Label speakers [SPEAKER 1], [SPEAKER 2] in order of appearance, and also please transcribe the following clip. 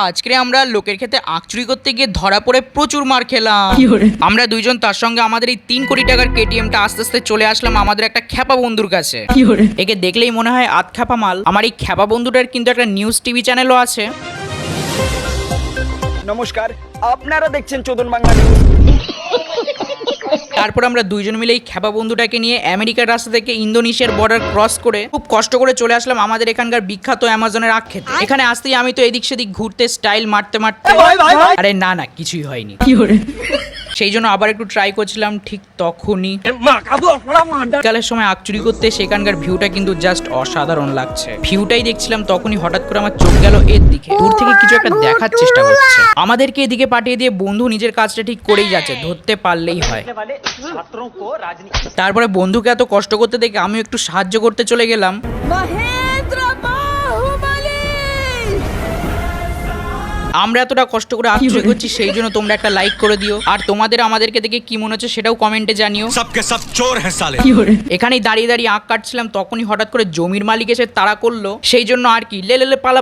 [SPEAKER 1] আজকে আমরা লোকের ক্ষেতে আখ চুরি করতে গিয়ে ধরা পড়ে প্রচুর মার খেলাম। আমরা দুইজন তার সঙ্গে আমাদের এই 3 কোটি টাকার কেটিএমটা আস্তে আস্তে চলে আসলাম আমাদের একটা খ্যাপা বন্ধুর কাছে। একে দেখলেই মনে হয় আধ খ্যাপা মাল। আমার এই খ্যাপা বন্ধুটার কিন্তু একটা নিউজ টিভি চ্যানেলও আছে।
[SPEAKER 2] নমস্কার, আপনারা দেখছেন চোদন বাংলা নিউজ।
[SPEAKER 1] তারপর আমরা দুইজন মিলে এই খ্যাপা বন্ধুটাকে নিয়ে আমেরিকার রাস্তা থেকে ইন্দোনেশিয়ার বর্ডার ক্রস করে খুব কষ্ট করে চলে আসলাম আমাদের এখানকার বিখ্যাত অ্যামাজনের আখ খেতে। এখানে আসতেই আমি তো এদিক সেদিক ঘুরতে স্টাইল মারতে আরে না কিছুই হয়নি। সেই জন্য আবার একটু ট্রাই করছিলাম। ঠিক তখনই বিকালের সময় আখ চুরি করতে সেখানকার ভিউটা কিন্তু জাস্ট অসাধারণ লাগছে। ভিউটাই দেখছিলাম, তখনই হঠাৎ করে আমার চোখ গেল এর দিকে। দূর থেকে কিছু একটা দেখার চেষ্টা করছে। আমাদেরকে এদিকে পাঠিয়ে দিয়ে বন্ধু নিজের কাজটা ঠিক করেই যাচ্ছে, ধরতে পারলেই হয়। তারপরে বন্ধুকে এত কষ্ট করতে দেখে আমিও একটু সাহায্য করতে চলে গেলাম। আমরা এতটা কষ্ট করে আখ চুরি করছি, সেই জন্য তোমরা একটা লাইক করে দিও। আর তোমাদের আমাদেরকে দেখে কি মনে হচ্ছে সেটাও কমেন্টে জানিও। এখানেই দাঁড়িয়ে দাঁড়িয়ে আখ কাটছিলাম, তখনই হঠাৎ করে জমির মালিক এসে তাড়া করলো। সেই জন্য আর কি লে পালা